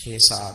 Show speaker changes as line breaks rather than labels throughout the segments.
6-7,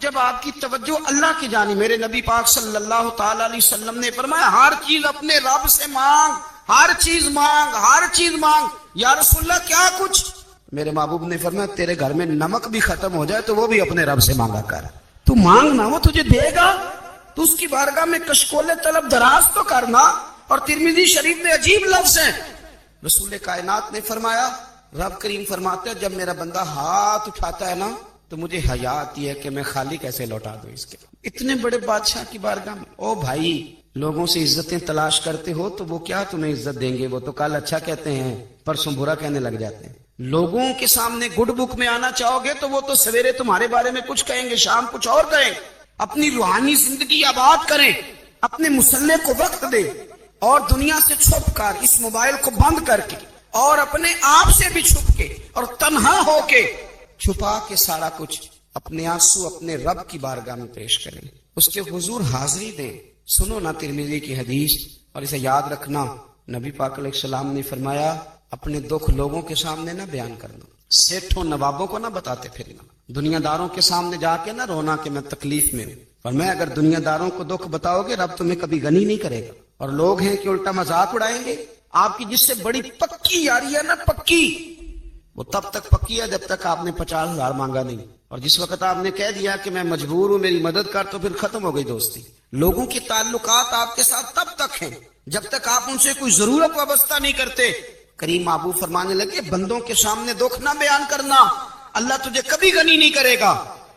جب آپ کی توجہ اللہ کی جانب، میرے نبی پاک صلی اللہ تعالی علیہ وسلم نے فرمایا ہر چیز اپنے رب سے مانگ، ہر چیز مانگ، ہر چیز مانگ۔ یا رسول اللہ کیا کچھ؟ میرے محبوب نے فرمایا تیرے گھر میں نمک بھی ختم ہو جائے تو وہ بھی اپنے رب سے مانگا کر۔ تو مانگنا، وہ تجھے دے گا، تو اس کی بارگاہ میں کشکول طلب دراز تو کرنا۔ اور ترمذی شریف میں عجیب لفظ ہیں، رسول کائنات نے فرمایا، رب کریم فرماتے ہیں جب میرا بندہ ہاتھ اٹھاتا ہے نا تو مجھے حیا آتی ہے کہ میں خالی کیسے لوٹا دوں اس کے۔ اتنے بڑے بادشاہ کی بارگاہ میں، او بھائی لوگوں سے عزتیں تلاش کرتے ہو تو وہ کیا تمہیں عزت دیں گے؟ وہ تو کل اچھا کہتے ہیں پرسوں برا کہنے لگ جاتے ہیں۔ لوگوں کے سامنے گڈ بک میں آنا چاہو گے تو وہ تو سویرے تمہارے بارے میں کچھ کہیں گے، شام کچھ اور کہیں۔ اپنی روحانی زندگی آباد کریں، اپنے مسلح کو وقت دے، اور دنیا سے چھپ کر اس موبائل کو بند کر کے اور اپنے آپ سے بھی چھپ کے اور تنہا ہو کے چھپا کے سارا کچھ اپنے آنسو اپنے رب کی بارگاہ میں پیش کریں، اس کے حضور حاضری دیں۔ سنو نا ترمذی کی حدیث، اور اسے یاد رکھنا، نبی پاک علیہ السلام نے فرمایا اپنے دکھ لوگوں کے سامنے نہ بیان کرنا، سیٹھوں نوابوں کو نہ بتاتے پھرنا، دنیا داروں کے سامنے جا کے نہ رونا کہ میں تکلیف میں ہوں۔ اور میں اگر دنیا داروں کو دکھ بتاؤ گے رب تمہیں کبھی غنی نہیں کرے گا، اور لوگ ہیں کہ الٹا مذاق اڑائیں گے۔ آپ کی جس سے بڑی پکی یاری ہے نا، پکی، وہ تب تک پکی ہے جب تک آپ نے 50,000 مانگا نہیں، اور جس وقت آپ نے کہہ دیا کہ میں مجبور ہوں میری مدد کر تو پھر ختم ہو گئی دوستی۔ لوگوں کے تعلقات آپ کے ساتھ تب تک ہیں جب تک آپ ان سے کوئی ضرورت وابستہ نہیں کرتے۔ کریم محبوب فرمانے لگے بندوں کے سامنے دکھ نہ بیان کرنا، اللہ تجھے کبھی غنی نہیں کرے گا۔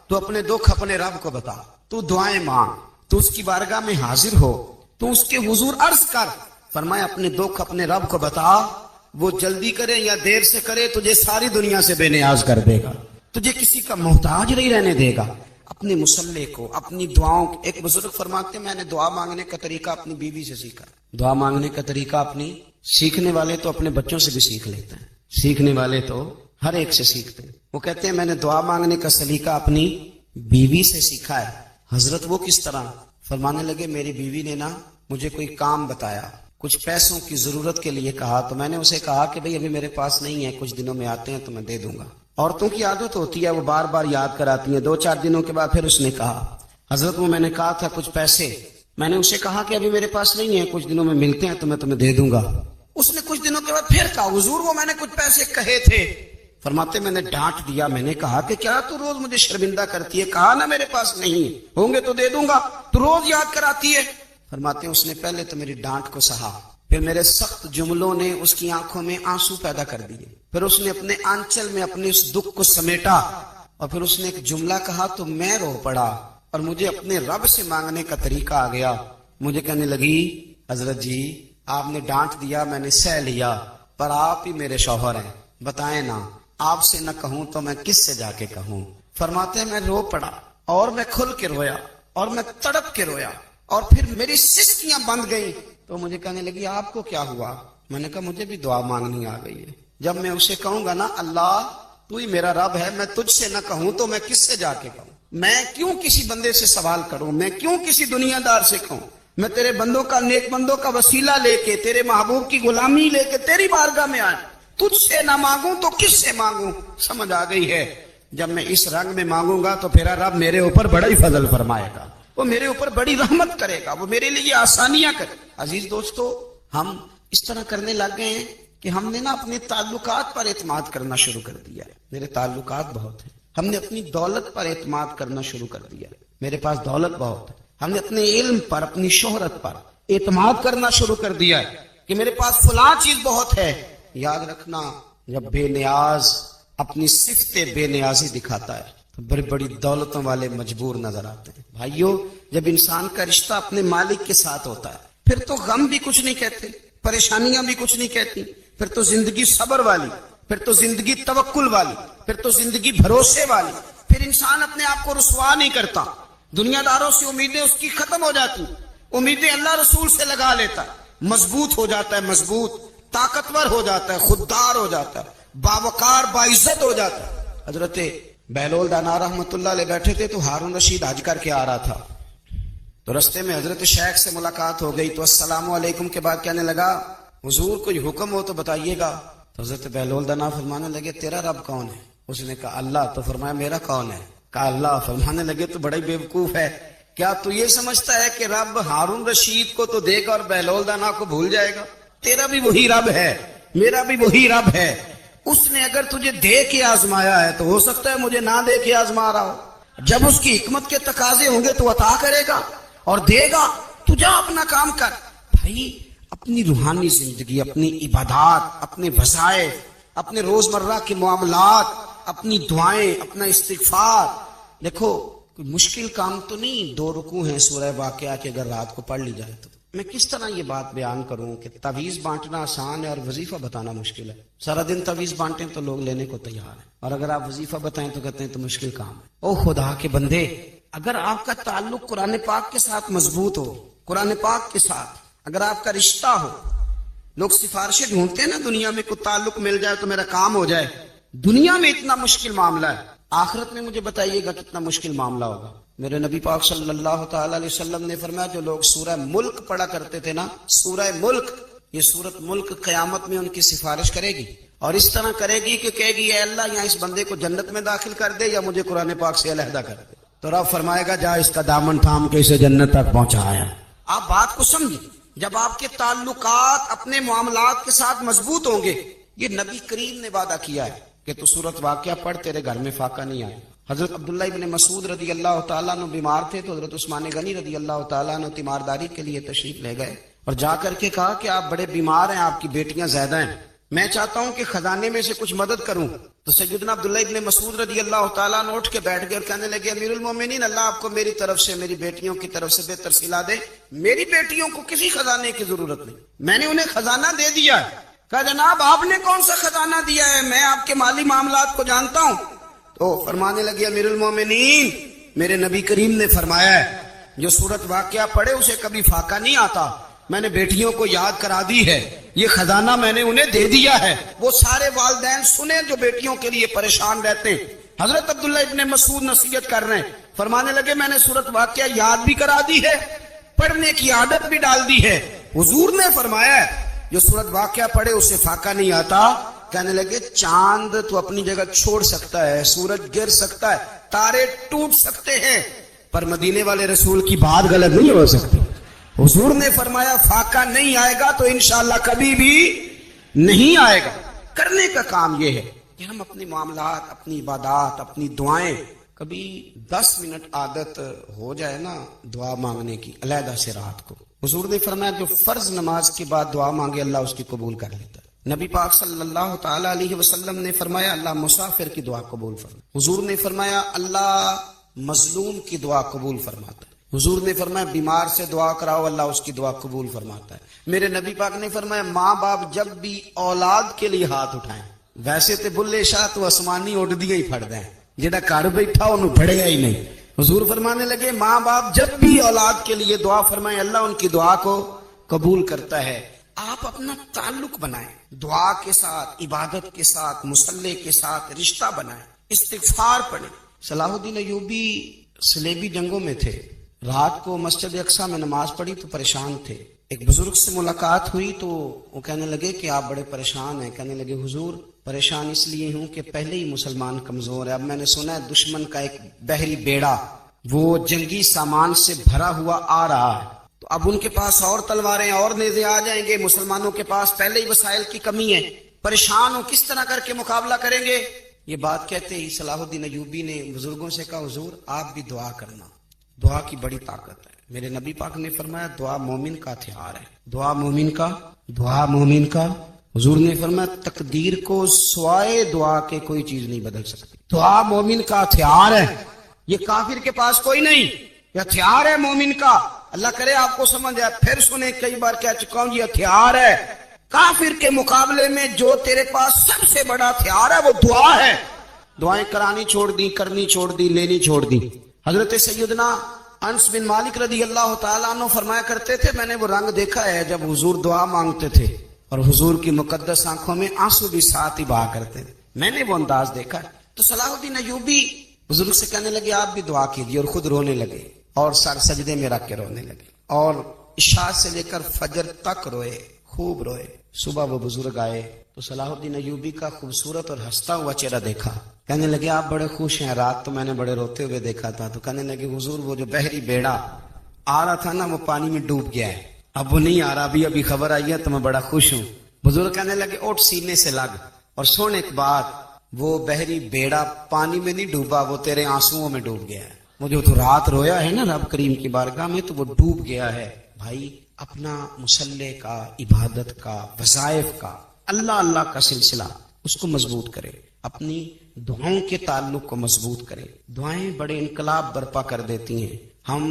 تو اپنے دکھ اپنے رب کو بتا، تو دعائیں مانگ، تو اس کی بارگاہ میں حاضر ہو، تو اس کے حضور عرض کر۔ فرمایا اپنے دکھ اپنے رب کو بتا، وہ جلدی کرے یا دیر سے کرے تجھے ساری دنیا سے بے نیاز کر دے گا، تجھے کسی کا محتاج نہیں رہنے دے گا۔ اپنے مسلح کو، اپنی دعاؤں، ایک بزرگ فرماتے ہیں میں نے دعا مانگنے کا طریقہ اپنی بیوی سے سیکھا۔ دعا مانگنے کا طریقہ اپنی، سیکھنے والے تو اپنے بچوں سے بھی سیکھ لیتے ہیں، سیکھنے والے تو ہر ایک سے سیکھتے ہیں۔ وہ کہتے ہیں میں نے دعا مانگنے کا سلیقہ اپنی بیوی سے سیکھا ہے۔ حضرت وہ کس طرح؟ فرمانے لگے میری بیوی نے نا مجھے کوئی کام بتایا، کچھ پیسوں کی ضرورت کے لیے کہا، تو میں نے اسے کہا کہ بھئی ابھی میرے پاس نہیں ہے، کچھ دنوں میں آتے ہیں تو میں دے دوں گا۔ عورتوں کی عادت ہوتی ہے وہ بار بار یاد کراتی ہیں، 2-4 دنوں کے بعد پھر اس نے کہا حضرت وہ میں نے کہا تھا کچھ پیسے، میں نے اسے کہا کہ ابھی میرے پاس نہیں ہے، کچھ دنوں میں ملتے ہیں تو میں تمہیں دے دوں گا۔ اس نے کچھ دنوں کے بعد پھر کہا حضور وہ میں نے کچھ پیسے کہے تھے۔ فرماتے میں نے ڈانٹ دیا، میں نے کہا کہ کیا تو روز مجھے شرمندہ کرتی ہے، کہا نا میرے پاس نہیں ہے، ہوں گے تو دے دوں گا، تو روز یاد کراتی ہے۔ فرماتے ہیں اس نے پہلے تو میری ڈانٹ کو سہا، پھر میرے سخت جملوں نے اس کی آنکھوں میں آنسو پیدا کر دیے، پھر اس نے اپنے آنچل میں اپنے اس دکھ کو سمیٹا، اور پھر اس نے ایک جملہ کہا تو میں رو پڑا، اور مجھے اپنے رب سے مانگنے کا طریقہ آ گیا۔ مجھے کہنے لگی حضرت جی آپ نے ڈانٹ دیا، میں نے سہ لیا، پر آپ ہی میرے شوہر ہیں، بتائیں نا آپ سے نہ کہوں تو میں کس سے جا کے کہوں۔ فرماتے ہیں میں رو پڑا، اور میں کھل کے رویا، اور میں تڑپ کے رویا، اور پھر میری سسکیاں بند گئیں۔ تو مجھے کہنے لگی آپ کو کیا ہوا؟ میں نے کہا مجھے بھی دعا مانگنی آ گئی ہے، جب میں اسے کہوں گا نا اللہ تو ہی میرا رب ہے، میں تجھ سے نہ کہوں تو میں کس سے جا کے کہوں؟ میں کیوں کسی بندے سے سوال کروں؟ میں کیوں کسی دنیا دار سے کہوں؟ میں تیرے بندوں کا، نیک بندوں کا وسیلہ لے کے، تیرے محبوب کی غلامی لے کے تیری بارگاہ میں آیا، تجھ سے نہ مانگوں تو کس سے مانگوں؟ سمجھ آ گئی ہے جب میں اس رنگ میں مانگوں گا تو پھر رب میرے اوپر بڑا ہی فضل فرمائے گا، وہ میرے اوپر بڑی رحمت کرے گا، وہ میرے لیے آسانیاں کرے۔ عزیز دوستو ہم اس طرح کرنے لگ گئے ہیں کہ ہم نے نا اپنے تعلقات پر اعتماد کرنا شروع کر دیا ہے۔ میرے تعلقات بہت ہیں، ہم نے اپنی دولت پر اعتماد کرنا شروع کر دیا ہے، میرے پاس دولت بہت ہے، ہم نے اپنے علم پر، اپنی شہرت پر اعتماد کرنا شروع کر دیا ہے کہ میرے پاس فلاں چیز بہت ہے۔ یاد رکھنا جب بے نیاز اپنی صفت بے نیازی دکھاتا ہے تو بڑی بڑی دولتوں والے مجبور نظر آتے ہیں۔ بھائیو جب انسان کا رشتہ اپنے مالک کے ساتھ ہوتا ہے پھر تو غم بھی کچھ نہیں کہتے، پریشانیاں بھی کچھ نہیں کہتی، پھر تو زندگی صبر والی، پھر تو زندگی توکل والی، پھر تو زندگی بھروسے والی، پھر انسان اپنے آپ کو رسوا نہیں کرتا، دنیا داروں سے امیدیں اس کی ختم ہو جاتی، امیدیں اللہ رسول سے لگا لیتا، مضبوط ہو جاتا ہے، مضبوط، طاقتور ہو جاتا ہے، خوددار ہو جاتا ہے، باوقار باعزت ہو جاتا ہے۔ حضرت بہلول دانا رحمت اللہ علیہ بیٹھے تھے تو ہارون رشید حج کر کے آ رہا تھا، تو رستے میں حضرت شیخ سے ملاقات ہو گئی، تو السلام علیکم کے بعد کہنے لگا حضور کوئی حکم ہو تو بتائیے گا۔ تو حضرت بہلول دانا فرمانے لگے تیرا رب کون ہے؟ اس نے کہا اللہ۔ تو فرمایا میرا کون ہے؟ کہا اللہ. فرمانے لگے تو بڑا ہی بیوقوف ہے, کیا تو یہ سمجھتا ہے کہ رب ہارون رشید کو تو دے گا اور بہلول دانا کو بھول جائے گا؟ تیرا بھی وہی رب ہے, میرا بھی وہی رب ہے. اس نے اگر تجھے دے کے آزمایا ہے تو ہو سکتا ہے مجھے نہ دے کے آزما رہا ہو. جب اس کی حکمت کے تقاضے ہوں گے تو عطا کرے گا اور دے گا. تو جا اپنا کام کر. بھائی اپنی روحانی زندگی, اپنی عبادات, اپنے وظائف, اپنے روزمرہ کے معاملات, اپنی دعائیں, اپنا استغفار. دیکھو کوئی مشکل کام تو نہیں 2 رکوع ہیں سورہ واقعہ کے اگر رات کو پڑھ لی جائے تو. میں کس طرح یہ بات بیان کروں کہ تعویذ بانٹنا آسان ہے اور وظیفہ بتانا مشکل ہے. سارا دن تعویذ بانٹیں تو لوگ لینے کو تیار ہیں, اور اگر آپ وظیفہ بتائیں تو کہتے ہیں تو مشکل کام ہے. او خدا کے بندے, اگر آپ کا تعلق قرآن پاک کے ساتھ مضبوط ہو, قرآن پاک کے ساتھ اگر آپ کا رشتہ ہو, لوگ سفارشیں ڈھونڈتے ہیں نا دنیا میں, کوئی تعلق مل جائے تو میرا کام ہو جائے. دنیا میں اتنا مشکل معاملہ ہے, آخرت میں مجھے بتائیے گا کتنا مشکل معاملہ ہوگا. میرے نبی پاک صلی اللہ تعالی علیہ وسلم نے فرمایا جو لوگ سورہ ملک پڑھا کرتے تھے نا, سورہ ملک, یہ سورت ملک قیامت میں ان کی سفارش کرے گی, اور اس طرح کرے گی کہ کہے گی اے اللہ یہاں اس بندے کو جنت میں داخل کر دے یا مجھے قرآن پاک سے علیحدہ کر دے. تو رب فرمائے گا جا اس کا دامن تھام کے اسے جنت تک پہنچایا. آپ بات کو سمجھیں, جب آپ کے تعلقات اپنے معاملات کے ساتھ مضبوط ہوں گے, یہ نبی کریم نے وعدہ کیا ہے کہ تو سورت واقعہ پڑھ تیرے گھر میں فاقہ نہیں آئے. حضرت عبداللہ ابن مسعود رضی اللہ تعالیٰ عنہ بیمار تھے تو حضرت عثمان غنی رضی اللہ تعالیٰ عنہ تیمارداری کے لیے تشریف لے گئے اور جا کر کے کہا کہ آپ بڑے بیمار ہیں, آپ کی بیٹیاں زیادہ ہیں, میں چاہتا ہوں کہ خزانے میں سے کچھ مدد کروں. تو سیدنا عبداللہ ابن مسعود رضی اللہ تعالیٰ عنہ اٹھ کے بیٹھ گئے اور کہنے لگے امیر المومنین, اللہ آپ کو میری طرف سے, میری بیٹیوں کی طرف سے بہتر صلہ دے. میری بیٹیوں کو کسی خزانے کی ضرورت نہیں, میں نے انہیں خزانہ دے دیا ہے. کہا جناب آپ نے کون سا خزانہ دیا ہے, میں آپ کے مالی معاملات کو جانتا ہوں. تو فرمانے لگے امیر المومنین, میرے نبی کریم نے فرمایا ہے جو سورت واقعہ پڑھے اسے کبھی فاقہ نہیں آتا. میں نے بیٹیوں کو یاد کرا دی ہے, یہ خزانہ میں نے انہیں دے دیا ہے. وہ سارے والدین سنیں جو بیٹیوں کے لیے پریشان رہتے ہیں. حضرت عبداللہ ابن مسعود نصیحت کر رہے ہیں, فرمانے لگے میں نے سورت واقعہ یاد بھی کرا دی ہے, پڑھنے کی عادت بھی ڈال دی ہے. حضور نے فرمایا ہے جو سورت واقعہ پڑھے اسے فاقہ نہیں آتا. کہنے لگے چاند تو اپنی جگہ چھوڑ سکتا ہے, سورج گر سکتا ہے, تارے ٹوٹ سکتے ہیں, پر مدینے والے رسول کی بات غلط نہیں ہو سکتی. حضور نے فرمایا فاقہ نہیں آئے گا تو انشاءاللہ کبھی بھی نہیں آئے گا. کرنے کا کام یہ ہے کہ ہم اپنے معاملات, اپنی عبادات, اپنی دعائیں, کبھی 10 منٹ عادت ہو جائے نا دعا مانگنے کی علیحدہ سے رات کو. حضور نے فرمایا جو فرض نماز کے بعد دعا مانگے اللہ اس کی قبول کر لیتا ہے. نبی پاک صلی اللہ تعالی علیہ وسلم نے فرمایا اللہ مسافر کی دعا قبول فرماتا. حضور نے فرمایا اللہ مظلوم کی دعا قبول فرماتا ہے. حضور نے فرمایا بیمار سے دعا کراؤ اللہ اس کی دعا قبول فرماتا ہے. میرے نبی پاک نے فرمایا ماں باپ جب بھی اولاد کے لیے ہاتھ اٹھائیں, ویسے تے بلے شاہ تو آسمانی اڑ دیا ہی پھڑ دیں, جہاں گھر بیٹھا انہوں پڑے گا ہی نہیں. حضور فرمانے لگے ماں باپ جب بھی اولاد کے لیے دعا فرمائیں اللہ ان کی دعا کو قبول کرتا ہے. آپ اپنا تعلق بنائیں دعا کے ساتھ, عبادت کے ساتھ, مصلی کے ساتھ رشتہ بنائیں, استغفار پڑھیں. صلاح الدین ایوبی صلیبی جنگوں میں تھے, رات کو مسجد اقصی میں نماز پڑھی تو پریشان تھے. ایک بزرگ سے ملاقات ہوئی تو وہ کہنے لگے کہ آپ بڑے پریشان ہیں. کہنے لگے حضور پریشان اس لیے ہوں کہ پہلے ہی مسلمان کمزور ہے, اب میں نے سنا ہے دشمن کا ایک بحری بیڑا وہ جنگی سامان سے بھرا ہوا آ رہا ہے, تو اب ان کے پاس اور تلواریں اور نیزے آ جائیں گے, مسلمانوں کے پاس پہلے ہی وسائل کی کمی ہے, پریشان ہو کس طرح کر کے مقابلہ کریں گے. یہ بات کہتے ہی صلاح الدین ایوبی نے بزرگوں سے کہا حضور آپ بھی دعا کرنا, دعا کی بڑی طاقت ہے. میرے نبی پاک نے فرمایا دعا مومن کا ہتھیار ہے, دعا مومن کا. حضور نے فرمایا تقدیر کو سوائے دعا کے کوئی چیز نہیں بدل سکتی. دعا مومن کا ہتھیار ہے, یہ کافر کے پاس کوئی نہیں, یہ ہتھیار ہے مومن کا. اللہ کرے آپ کو سمجھ آئے, پھر سنیں کئی بار کہہ چکا ہوں یہ ہتھیار ہے. کافر کے مقابلے میں جو تیرے پاس سب سے بڑا ہتھیار ہے وہ دعا ہے. دعائیں کرانی چھوڑ دی, کرنی چھوڑ دی, لینی چھوڑ دی. حضرت سیدنا انس بن مالک رضی اللہ تعالیٰ عنہ فرمایا کرتے تھے میں نے وہ رنگ دیکھا ہے جب حضور دعا مانگتے تھے اور حضور کی مقدس آنکھوں میں آنسو بھی ساتھ ہی بہا کرتے تھے, میں نے وہ انداز دیکھا. تو صلاح الدین ایوبی بزرگ سے کہنے لگے آپ بھی دعا کیجیے, اور خود رونے لگے اور سر سجدے میں رکھ کے رونے لگے, اور عشاء سے لے کر فجر تک روئے, خوب روئے. صبح وہ بزرگ آئے تو صلاح الدین ایوبی کا خوبصورت اور ہنستا ہوا چہرہ دیکھا. کہنے لگے آپ بڑے خوش ہیں، رات تو میں نے بڑے روتے ہوئے دیکھا تھا. تو کہنے لگے حضور وہ جو بحری بیڑا آ رہا تھا نا وہ پانی میں ڈوب گیا ہے، اب وہ نہیں آ رہا، ابھی خبر آئی ہے تو میں بڑا خوش ہوں. بزرگ کہنے لگے اٹھ سینے سے لگ اور سن ایک بات، وہ بحری بیڑا پانی میں نہیں ڈوبا، وہ تیرے آنسوؤں میں ڈوب گیا ہے. وہ جو تو رات رویا ہے نا رب کریم کی بارگاہ میں تو وہ ڈوب گیا ہے. بھائی اپنا مصلے کا، عبادت کا، وظائف کا، اللہ اللہ کا سلسلہ اس کو مضبوط کرے، اپنی دعاؤں کے تعلق کو مضبوط کرے. دعائیں بڑے انقلاب برپا کر دیتی ہیں. ہم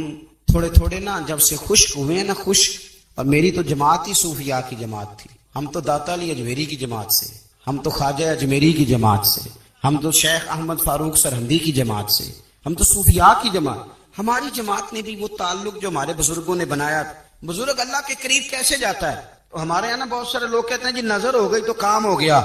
تھوڑے تھوڑے نا جب سے خشک ہوئے ہیں نا، خشک، اور میری تو جماعت ہی صوفیاء کی جماعت تھی. ہم تو داتا علی اجمیری کی جماعت سے، ہم تو خواجہ اجمیری کی جماعت سے، ہم تو شیخ احمد فاروق سرہندی کی جماعت سے، ہم تو صوفیاء کی جماعت. ہماری جماعت نے بھی وہ تعلق جو ہمارے بزرگوں نے بنایا. بزرگ اللہ کے قریب کیسے جاتا ہے؟ تو ہمارے یہاں نا بہت سارے لوگ کہتے ہیں جی نظر ہو گئی تو کام ہو گیا.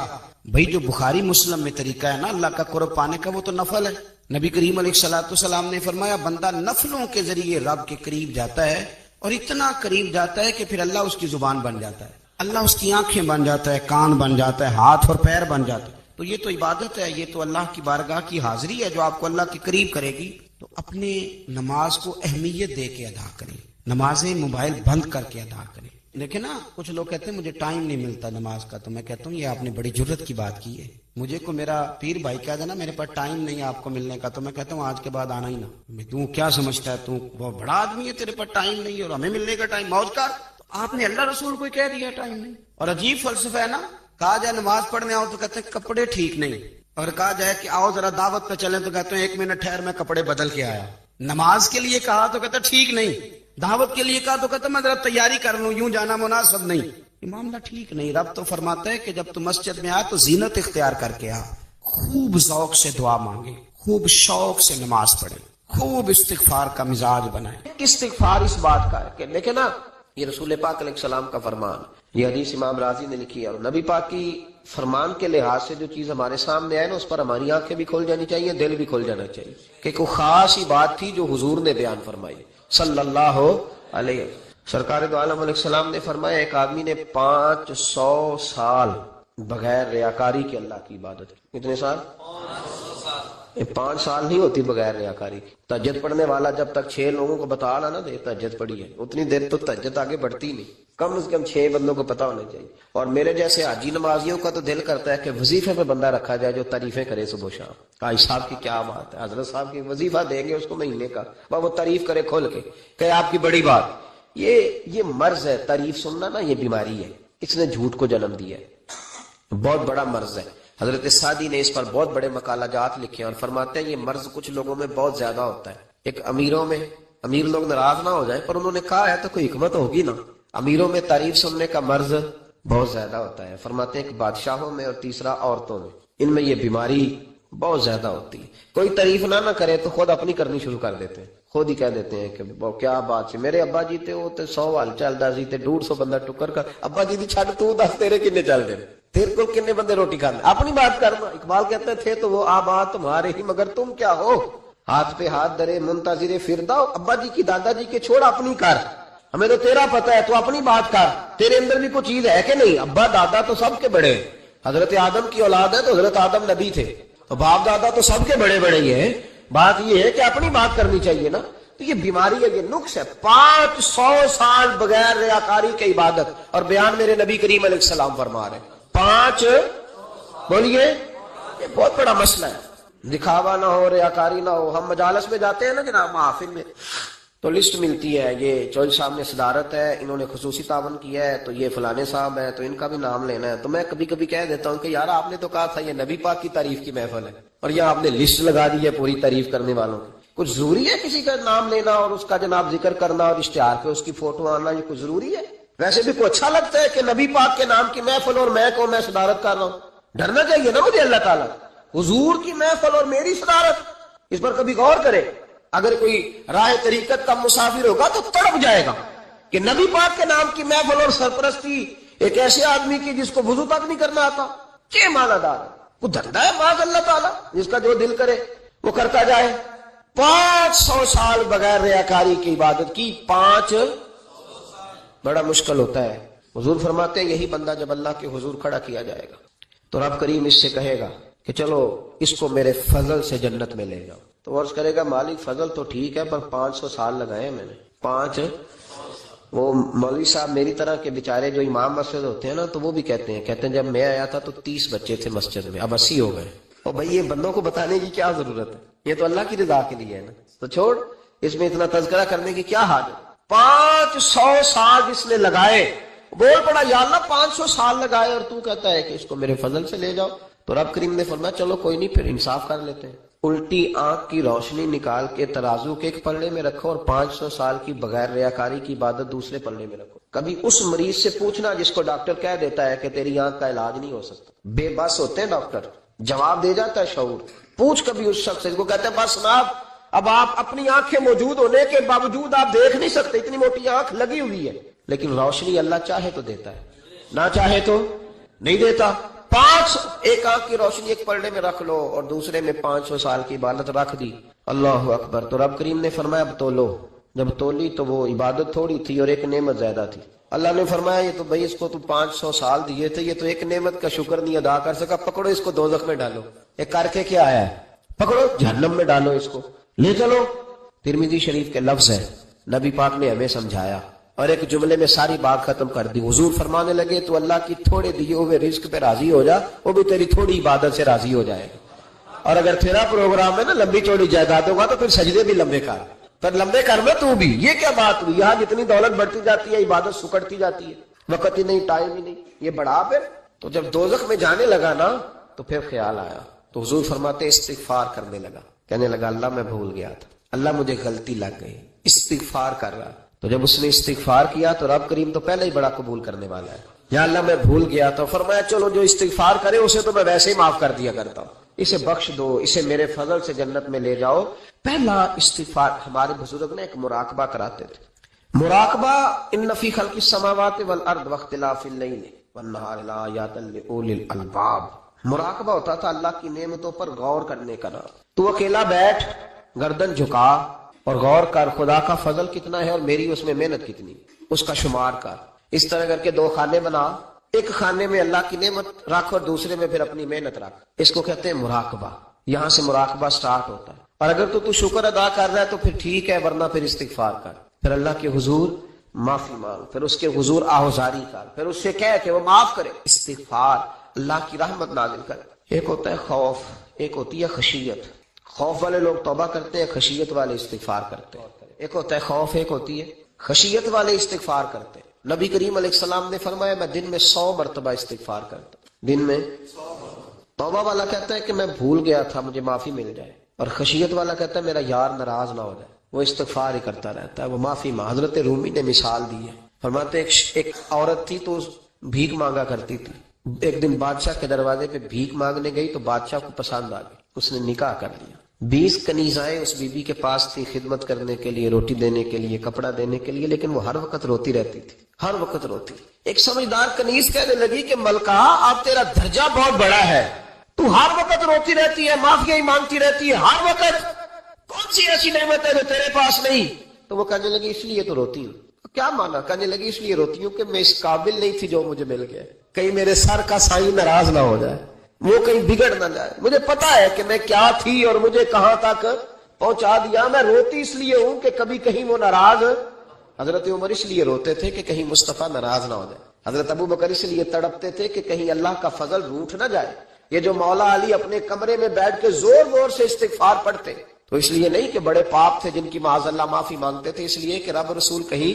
بھائی جو بخاری مسلم میں طریقہ ہے نا اللہ کا قرب پانے کا وہ تو نفل ہے. نبی کریم علیہ الصلوۃ والسلام نے فرمایا بندہ نفلوں کے ذریعے رب کے قریب جاتا ہے، اور اتنا قریب جاتا ہے کہ پھر اللہ اس کی زبان بن جاتا ہے، اللہ اس کی آنکھیں بن جاتا ہے، کان بن جاتا ہے، ہاتھ اور پیر بن جاتا ہے. تو یہ تو عبادت ہے، یہ تو اللہ کی بارگاہ کی حاضری ہے جو آپ کو اللہ کے قریب کرے گی. تو اپنے نماز کو اہمیت دے کے ادا کریں، نمازیں موبائل بند کر کے ادا کریں. دیکھیں نا کچھ لوگ کہتے ہیں مجھے ٹائم نہیں ملتا نماز کا، تو میں کہتا ہوں یہ آپ نے بڑی جرت کی بات کی ہے. مجھے کو میرا پیر بھائی کہہ دینا میرے پاس ٹائم نہیں ہے آپ کو ملنے کا، تو میں کہتا ہوں آج کے بعد آنا ہی نہ. تو کیا سمجھتا ہے تو وہ بڑا آدمی ہے، تیرے پاس ٹائم نہیں ہے اور ہمیں ملنے کا ٹائم موج کا. تو آپ نے اللہ رسول کو کہہ دیا ٹائم نہیں. اور عجیب فلسفہ ہے نا، کہا جائے نماز پڑھنے آؤ تو کہتے ہیں کپڑے ٹھیک نہیں، اور کہا جائے کہ آؤ ذرا دعوت پہ چلیں تو کہتے ہیں ایک منٹ ٹھہر میں کپڑے بدل کے آیا. نماز کے لیے کہا تو کہتا ٹھیک نہیں، دعوت کے لیے کہا تو کہتا میں ذرا تیاری کر لوں، یوں جانا مناسب نہیں. یہ معاملہ ٹھیک نہیں. رب تو فرماتا ہے کہ جب تم مسجد میں آئے تو زینت اختیار کر کے آ، خوب ذوق سے دعا مانگے، خوب شوق سے نماز پڑھے، خوب استغفار کا مزاج بنائے. استغفار اس بات کا ہے کہ دیکھیں نا یہ رسول پاک علیہ السلام کا فرمان، یہ حدیث امام راضی نے لکھی ہے، اور نبی پاک کی فرمان کے لحاظ سے جو چیز ہمارے سامنے آئے نا اس پر ہماری آنکھیں بھی کھل جانی چاہیے، دل بھی کھل جانا چاہیے کہ کوئی خاص ہی بات تھی جو حضور نے بیان فرمائی صلی اللہ علیہ وسلم. سرکار دو عالم علیہ السلام نے فرمایا ایک آدمی نے 500 سال بغیر ریاکاری کے اللہ کی عبادت کی. کتنے سال؟ 5 سال نہیں ہوتی بغیر ریاکاری کی. تہجد پڑھنے والا جب تک 6 لوگوں کو بتا رہا نا دے تہجد پڑھی ہے، اتنی دیر تو تہجد آگے بڑھتی نہیں، کم از کم 6 بندوں کو پتا ہونا چاہیے. اور میرے جیسے حاجی نمازیوں کا تو دل کرتا ہے کہ وظیفے پہ بندہ رکھا جائے جو تعریفیں کرے صبح شام. حاج صاحب کی کیا بات ہے، حضرت صاحب کی وظیفہ دیں گے اس کو مہینے کا، وہ تعریف کرے کھول کے کہ آپ کی بڑی بات. یہ مرض ہے، تعریف سننا نا یہ بیماری ہے، اس نے جھوٹ کو جنم دیا ہے، بہت بڑا مرض ہے. حضرت سعدی نے اس پر بہت بڑے مقالہ جات لکھے ہیں اور فرماتے ہیں یہ مرض کچھ لوگوں میں بہت زیادہ ہوتا ہے. ایک امیروں میں، امیر لوگ ناراض نہ ہو جائیں پر انہوں نے کہا ہے تو کوئی حکمت ہوگی نا، امیروں میں تعریف سننے کا مرض بہت زیادہ ہوتا ہے. فرماتے ہیں کہ بادشاہوں میں اور تیسرا عورتوں میں، ان میں یہ بیماری بہت زیادہ ہوتی ہے. کوئی تعریف نہ کرے تو خود اپنی کرنی شروع کر دیتے ہیں، خود ہی کہہ دیتے ہیں کہ کیا بات ہے، میرے ابا جی تے وہ تے 100 وال چلدا سی تے 150 بندہ ٹکر کر، ابا جی دی چھڈ تو دس تیرے کنے چل دے، تیرے کو کنے بندے روٹی کھانے، اپنی بات کرنا. اقبال کہتے تھے تو وہ آباد تمہارے ہی مگر تم کیا ہو، ہاتھ پہ ہاتھ درے منتظر فردا. ابا جی کی دادا جی کے چھوڑ اپنی کر، ہمیں تو تیرا پتہ ہے تو اپنی بات کر، تیرے اندر بھی کوئی چیز ہے کہ نہیں. ابا دادا تو سب کے بڑے، حضرت آدم کی اولاد ہے تو حضرت آدم نبی تھے، تو باپ دادا تو سب کے بڑے بڑے ہی ہیں. بات یہ ہے کہ اپنی بات کرنی چاہیے نا. تو یہ بیماری ہے، یہ نقص ہے. 500 سال بغیر ریاکاری کی عبادت، اور بیان میرے نبی کریم علیہ السلام فرما رہے ہیں 5 بولیے، یہ بہت بڑا مسئلہ ہے. دکھاوا نہ ہو، ریاکاری نہ ہو. ہم مجالس میں جاتے ہیں نا جناب محافل میں تو لسٹ ملتی ہے، یہ چوہل صاحب نے صدارت ہے، انہوں نے خصوصی تعاون کیا ہے، تو یہ فلانے صاحب ہے تو ان کا بھی نام لینا ہے. تو میں کبھی کبھی کہہ دیتا ہوں کہ یار آپ نے تو کہا تھا یہ نبی پاک کی تعریف کی محفل ہے اور یہ آپ نے لسٹ لگا دی ہے پوری تعریف کرنے والوں کی. کچھ ضروری ہے کسی کا نام لینا اور اس کا جناب ذکر کرنا اور اشتہار پہ اس کی فوٹو آنا، یہ کچھ ضروری ہے؟ ویسے بھی کوئی اچھا لگتا ہے کہ نبی پاک کے نام کی محفل اور میں صدارت کر رہا ہوں؟ ڈرنا چاہیے نا مجھے اللہ تعالیٰ. حضور کی محفل اور میری صدارت، اس پر کبھی غور کرے. اگر کوئی راہ طریقت کا مسافر ہوگا تو تڑپ جائے گا کہ نبی پاک کے نام کی محفل اور سرپرستی ایک ایسے آدمی کی جس کو وضو تک نہیں کرنا آتا، کیا معنی دار ہے؟ وہ دھندا ہے باز اللہ تعالیٰ، جس کا جو دل کرے وہ کرتا جائے. 500 سال بغیر ریاکاری کی عبادت کی، 5 بڑا مشکل ہوتا ہے. حضور فرماتے ہیں یہی بندہ جب اللہ کے حضور کھڑا کیا جائے گا تو رب کریم اس سے کہے گا
کہ چلو اس کو میرے فضل سے جنت میں لے جاؤ، تو عرض کرے گا مالک فضل تو ٹھیک ہے پر 500 سال لگائے میں نے، 5 وہ مولوی صاحب میری طرح کے بیچارے جو امام مسجد ہوتے ہیں نا، تو وہ بھی کہتے ہیں جب میں آیا تھا تو 30 بچے تھے مسجد میں، اب 80 ہو گئے۔ اور بھائی یہ بندوں کو بتانے کی کیا ضرورت ہے، یہ تو اللہ کی رضا کے لیے ہے نا، تو چھوڑ اس میں اتنا تذکرہ کرنے کی کیا حاجت۔ 500 سال جس نے لگائے، بول پڑا یا اللہ 500 سال لگائے اور تو کہتا ہے کہ اس کو میرے فضل سے لے جاؤ، تو رب کریم نے فرمایا چلو کوئی نہیں، پھر انصاف کر لیتے ہیں، الٹی آنکھ کی روشنی نکال کے ترازو کے ایک پلڑے میں رکھو اور 500 سال کی بغیر ریاکاری کی عبادت دوسرے پلڑے میں رکھو۔ کبھی اس مریض سے پوچھنا جس کو ڈاکٹر کہہ دیتا ہے کہ تیری آنکھ کا علاج نہیں ہو سکتا، بے بس ہوتے ہیں ڈاکٹر، جواب دے جاتا ہے شعور، پوچھ کبھی اس شخص سے کو کہتے ہیں بس جناب اب آپ اپنی آنکھیں موجود ہونے کے باوجود آپ دیکھ نہیں سکتے، اتنی موٹی آنکھ لگی ہوئی ہے، لیکن روشنی اللہ چاہے تو دیتا ہے، نہ چاہے تو نہیں دیتا۔ 5 ایک آنکھ کی روشنی ایک پلڑے میں رکھ لو اور دوسرے میں 500 سال کی عبادت رکھ دی، اللہ اکبر۔ تو رب کریم نے فرمایا اب تولو، جب تولی تو وہ عبادت تھوڑی تھی اور ایک نعمت زیادہ تھی۔ اللہ نے فرمایا یہ تو بھائی اس کو تو 500 سال دیے تھے، یہ تو ایک نعمت کا شکر نہیں ادا کر سکا، پکڑو اس کو دوزخ میں ڈالو۔ ایک کر کے کیا آیا ہے، پکڑو جہنم میں ڈالو، اس کو لے چلو۔ ترمذی شریف کے لفظ ہے، نبی پاک نے ہمیں سمجھایا اور ایک جملے میں ساری بات ختم کر دی۔ حضور فرمانے لگے تو اللہ کی تھوڑے دیے ہوئے رزق پہ راضی ہو جا، وہ بھی تیری تھوڑی عبادت سے راضی ہو جائے گا، اور اگر تیرا پروگرام ہے نا لمبی چوڑی جائیداد ہوگا تو پھر سجدے بھی لمبے کر، پر لمبے کر میں تو بھی۔ یہ کیا بات ہوئی، یہاں جتنی دولت بڑھتی جاتی ہے عبادت سکڑتی جاتی ہے، وقت ہی نہیں، ٹائم ہی نہیں، یہ بڑھا پھر۔ تو جب دوزخ میں جانے لگا نا تو پھر خیال آیا، تو حضور فرماتے استغفار کرنے لگا، کہنے لگا اللہ میں بھول گیا تھا، اللہ مجھے غلطی لگ گئی، استغفار کر رہا۔ تو جب اس نے استغفار کیا تو رب کریم تو پہلے ہی بڑا قبول کرنے والا ہے، یا اللہ میں بھول گیا، تو فرمایا چلو جو استغفار کرے اسے تو میں ویسے ہی معاف کر دیا کرتا ہوں، اسے بخش دو، اسے میرے فضل سے جنت میں لے جاؤ۔ پہلا استغفار ہمارے بزرگ نے ایک مراقبہ کراتے تھے، مراقبہ ان فی خلق السماوات والارض واختلاف اللیل والنہار لآیات لأولی الالباب، مراقبہ ہوتا تھا اللہ کی نعمتوں پر غور کرنے کا نام۔ تو اکیلا بیٹھ، گردن جھکا اور غور کر خدا کا فضل کتنا ہے اور میری اس میں محنت کتنی، اس کا شمار کر۔ اس طرح کر کے 2 خانے بنا، ایک خانے میں اللہ کی نعمت رکھ اور دوسرے میں پھر اپنی محنت رکھ، اس کو کہتے ہیں مراقبہ۔ یہاں سے مراقبہ سٹارٹ ہوتا ہے، اور اگر تو شکر ادا کر رہا ہے تو پھر ٹھیک ہے، ورنہ پھر استغفار کر، پھر اللہ کے حضور معافی مانگ، پھر اس کے حضور آہوزاری کر، پھر اس سے کہہ کہ وہ معاف کرے، استغفار، اللہ کی رحمت نازل کر۔ ایک ہوتا ہے خوف، ایک ہوتی ہے خشیت۔ خوف والے لوگ توبہ کرتے ہیں، خشیت والے استغفار کرتے ہیں۔ ایک ہوتا ہے خوف، ایک ہوتی ہے خشیت والے استغفار کرتے ہیں۔ نبی کریم علیہ السلام نے فرمایا میں دن میں 100 مرتبہ استغفار کرتا ہوں، دن میں۔ توبہ والا کہتا ہے کہ میں بھول گیا تھا، مجھے معافی مل جائے، اور خشیت والا کہتا ہے میرا یار ناراض نہ ہو جائے، وہ استغفار ہی کرتا رہتا ہے، وہ معافی مانگ۔ حضرت رومی نے مثال دی ہے، فرماتے ایک عورت تھی تو بھیک مانگا کرتی تھی، ایک دن بادشاہ کے دروازے پہ بھیک مانگنے گئی تو بادشاہ کو پسند آ گئی، اس نے نکاح کر لیا۔ 20 کنیزائیں اس بی بی کے پاس تھی خدمت کرنے کے لیے، روٹی دینے کے لیے، کپڑا دینے کے لیے، لیکن وہ ہر وقت روتی رہتی تھی، ہر وقت روتی۔ ایک سمجھدار کنیز کہنے لگی کہ ملکہ اب تیرا درجہ بہت بڑا ہے، تو ہر وقت روتی رہتی ہے، معافیاں ہی مانگتی رہتی ہے ہر وقت، کون سی ایسی نعمت ہے جو تیرے پاس نہیں؟ تو وہ کہنے لگی اس لیے تو روتی ہوں۔ کیا مانا؟ کہنے لگی اس لیے روتی ہوں کہ میں اس قابل نہیں تھی جو مجھے مل گیا، کہیں میرے سر کا سائیں ناراض نہ ہو جائے، وہ کہیں بگڑ نہ جائے، مجھے پتا ہے کہ میں کیا تھی اور مجھے کہاں تک پہنچا دیا، میں روتی اس لیے ہوں کہ کبھی کہیں وہ ناراض۔ حضرت عمر اس لیے روتے تھے کہ کہیں مصطفیٰ ناراض نہ ہو جائے، حضرت ابو بکر اس لیے تڑپتے تھے کہ کہیں اللہ کا فضل روٹھ نہ جائے۔ یہ جو مولا علی اپنے کمرے میں بیٹھ کے زور زور سے استغفار پڑھتے تو اس لیے نہیں کہ بڑے پاپ تھے جن کی معاذ اللہ معافی مانگتے تھے، اس لیے کہ رب رسول کہیں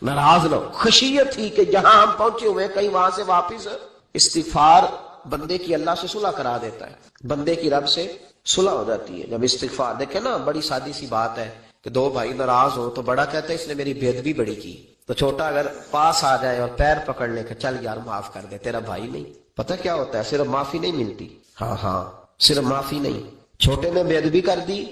ناراض نہ ہو، خشیت تھی کہ جہاں ہم پہنچے ہوئے کہیں وہاں سے واپس۔ استغفار بندے کی اللہ سے صلح کرا دیتا ہے، بندے کی رب سے صلح ہو جاتی ہے جب استغفار۔ دیکھیں نا بڑی سادی سی بات ہے کہ 2 بھائی ناراض ہو تو بڑا کہتا ہے اس نے میری بے ادبی بڑی کی، تو چھوٹا اگر پاس آ جائے اور پیر پکڑ لے کہ چل یار معاف کر دے، تیرا بھائی نہیں۔ پتہ کیا ہوتا ہے؟ صرف معافی نہیں ملتی، ہاں صرف معافی نہیں، چھوٹے نے بے ادبی کر دی،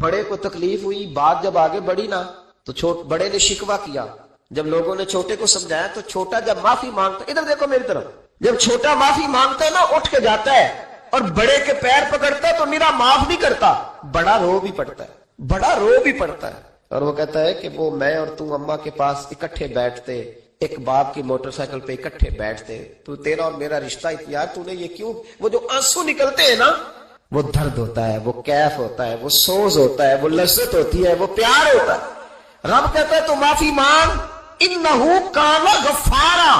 بڑے کو تکلیف ہوئی، بات جب آگے بڑھی نا تو بڑے نے شکوہ کیا، جب لوگوں نے چھوٹے کو سمجھایا تو چھوٹا جب معافی مانگتا، ادھر دیکھو میری طرف، جب چھوٹا معافی مانگتا ہے نا اٹھ کے جاتا ہے اور بڑے کے پیر پکڑتا ہے تو میرا معاف نہیں کرتا، بڑا رو بھی پڑتا ہے، بڑا رو بھی پڑتا ہے، اور وہ کہتا ہے کہ وہ میں اور تو اماں کے پاس اکٹھے بیٹھتے، ایک باپ کی موٹر سائیکل پہ اکٹھے بیٹھتے، تو تیرا اور میرا رشتہ یار تو نے یہ کیوں، وہ جو آنسو نکلتے ہیں نا وہ درد ہوتا ہے، وہ کیف ہوتا ہے، وہ سوز ہوتا ہے، وہ لذت ہوتی ہے، وہ پیار ہوتا ہے۔ رب کہتا ہے تو معافی مانگ، انہو کان غفارا،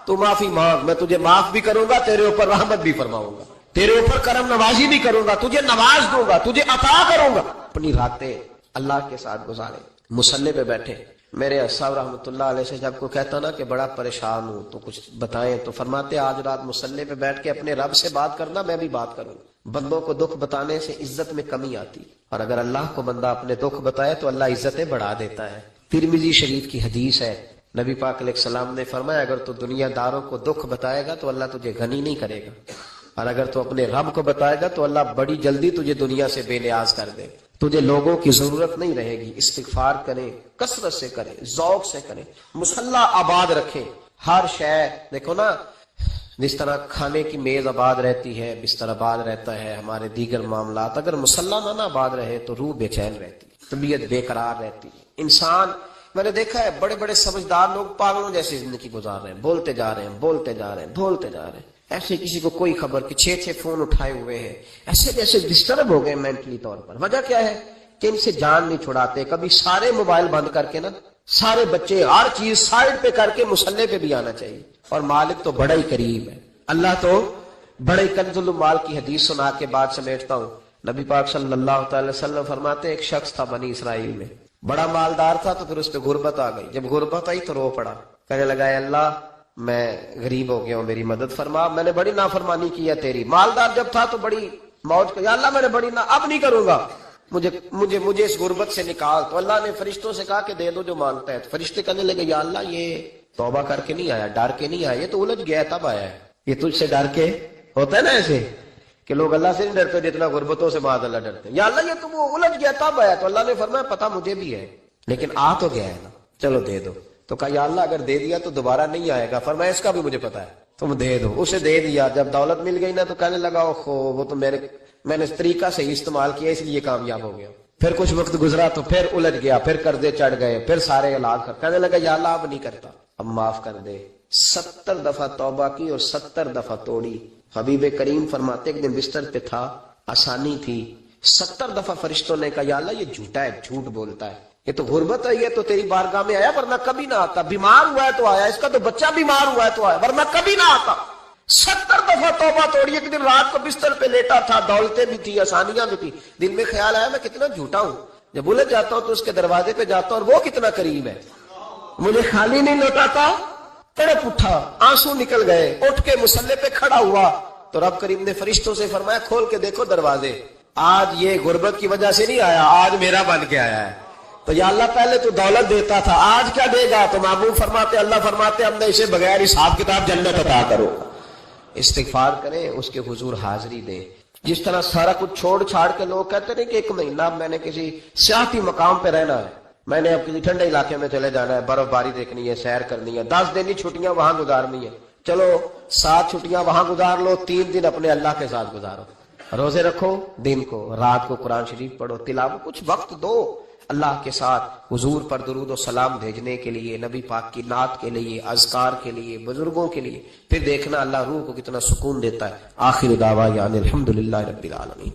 تو معافی مانگ، میں تجھے معاف بھی کروں گا، تیرے اوپر رحمت بھی فرماؤں گا، تیرے اوپر کرم نوازی بھی کروں گا، تجھے نواز دوں گا، تجھے عطا کروں گا۔ اپنی راتیں اللہ کے ساتھ گزارے، مصلی پہ بیٹھے۔ میرے صاحب رحمۃ اللہ علیہ سے جب کوئی کہتا نا کہ بڑا پریشان ہوں تو کچھ بتائیں، تو فرماتے آج رات مصلی پہ بیٹھ کے اپنے رب سے بات کرنا، میں بھی بات کروں۔ بندوں کو دکھ بتانے سے عزت میں کمی آتی، اور اگر اللہ کو بندہ اپنے دکھ بتائے تو اللہ عزتیں بڑھا دیتا ہے۔ ترمذی شریف کی حدیث ہے، نبی پاک علیہ السلام نے فرمایا اگر تو دنیا داروں کو دکھ بتائے گا تو اللہ تجھے غنی نہیں کرے گا، اور اگر تو اپنے رب کو بتائے گا تو اللہ بڑی جلدی تجھے دنیا سے بے نیاز کر دے، تجھے لوگوں کی ضرورت نہیں رہے گی۔ استغفار کریں، کثرت سے کریں، ذوق سے کریں، مصلی آباد رکھیں، ہر شے دیکھو نا، جس طرح کھانے کی میز آباد رہتی ہے، بستر آباد رہتا ہے، ہمارے دیگر معاملات، اگر مصلی نہ آباد رہے تو روح بے چین رہتی، طبیعت بے قرار رہتی ہے۔ انسان، میں نے دیکھا ہے بڑے بڑے سمجھدار لوگ پاگلوں جیسی زندگی گزار رہے ہیں، بولتے جا رہے ہیں، بولتے جا رہے ہیں، بولتے جا رہے ہیں، ایسے کسی کو کوئی خبر کہ 6 فون اٹھائے ہوئے ہیں، ایسے جیسے ڈسٹرب ہو گئے مینٹلی طور پر۔ وجہ کیا ہے کہ ان سے جان نہیں چھڑاتے۔ کبھی سارے موبائل بند کر کے نا، سارے بچے ہر چیز سائڈ پہ کر کے مصلی پہ بھی آنا چاہیے۔ اور مالک تو بڑا ہی قریب ہے، اللہ تو بڑے ہی کنز المال کی حدیث سنا کے بعد سمیٹتا ہوں۔ نبی پاک صلی اللہ تعالی وسلم فرماتے ایک شخص تھا بنی اسرائیل میں، بڑا مالدار تھا، تو پھر اس پہ غربت آ گئی۔ جب غربت آئی تو رو پڑا، کہنے لگا اے اللہ میں غریب ہو گیا ہوں، میری مدد فرما، میں نے بڑی نافرمانی کی ہے تیری۔ مالدار جب تھا تو بڑی موج کر، یا اللہ میں نے بڑی اب نہیں کروں گا، مجھے اس غربت سے نکال۔ تو اللہ نے فرشتوں سے کہا کہ دے دو جو مانگتا ہے۔ تو فرشتے کہنے لگے یا اللہ یہ توبہ کر کے نہیں آیا، ڈر کے نہیں آیا، یہ تو الجھ گیا تب آیا ہے، یہ تجھ سے ڈر کے ہوتا ہے نا ایسے کہ لوگ اللہ سے نہیں ڈرتے جتنا غربتوں سے معاذ اللہ ڈرتے ہیں۔ یا اللہ یہ تو وہ الجھ گیا تب آیا۔ تو اللہ نے فرمایا پتہ مجھے بھی ہے، لیکن آ تو گیا ہے نا، چلو دے دو۔ تو کہا یا اللہ اگر دے دیا تو دوبارہ نہیں آئے گا۔ فرمایا اس کا بھی مجھے پتا ہے، تم دے دو۔ اسے دے دیا۔ جب دولت مل گئی نا تو کہنے لگا اوہو وہ تو میں نے اس طریقہ سے استعمال کیا اس لیے کامیاب ہو گیا۔ پھر کچھ وقت گزرا تو پھر الجھ گیا، پھر قرضے چڑھ گئے، پھر سارے علاج کر، کہنے لگا یا اللہ اب نہیں کرتا، اب معاف کر دے۔ 70 دفعہ توبہ کی اور 70 دفعہ توڑی۔ حبیب کریم فرماتے ایک دن بستر پہ تھا، آسانی تھی، 70 دفعہ فرشتوں نے کہا یا اللہ یہ جھوٹا ہے، جھوٹ بولتا ہے، یہ تو غربت ہے، یہ تو تیری بارگاہ میں آیا ورنہ کبھی نہ آتا، بیمار ہوا ہے تو آیا، اس کا تو بچہ بیمار ہوا ہے تو آیا ورنہ کبھی نہ آتا۔ 70 دفعہ توبہ توڑی۔ ایک دن رات کو بستر پہ لیٹا تھا، دولتیں بھی تھی، آسانیاں بھی تھی، دل میں خیال آیا میں کتنا جھوٹا ہوں، جب الجھ جاتا ہوں تو اس کے دروازے پہ جاتا ہوں اور وہ کتنا قریب ہے، مجھے خالی نہیں لوٹاتا۔ تڑپ اٹھا، آنسو نکل گئے، اٹھ کے مصلی پہ کھڑا ہوا تو رب کریم نے فرشتوں سے فرمایا کھول کے دیکھو دروازے، آج یہ غربت کی وجہ سے نہیں آیا، آج میرا بن کے آیا ہے۔ تو یا اللہ پہلے تو دولت دیتا تھا، آج کیا دے گا؟ تو محبوب فرماتے اللہ فرماتے ہم نے اسے بغیر حساب کتاب جنت عطا کرو۔ استغفار کریں، اس کے حضور حاضری دیں۔ جس طرح سارا کچھ چھوڑ چھاڑ کے لوگ کہتے ہیں کہ 1 مہینہ میں نے کسی سیاحتی مقام پہ رہنا ہے، میں نے اب کسی ٹھنڈے علاقے میں چلے جانا ہے، برف باری دیکھنی ہے، سیر کرنی ہے، 10 دن کی چھٹیاں وہاں گزارنی ہے، چلو 7 چھٹیاں وہاں گزار لو، 3 دن اپنے اللہ کے ساتھ گزارو، روزے رکھو، دن کو رات کو قرآن شریف پڑھو، تلاوت، کچھ وقت دو اللہ کے ساتھ حضور پر درود و سلام بھیجنے کے لیے، نبی پاک کی نعت کے لیے، اذکار کے لیے، بزرگوں کے لیے، پھر دیکھنا اللہ روح کو کتنا سکون دیتا ہے۔ آخر دعوانا الحمدللہ رب العالمین۔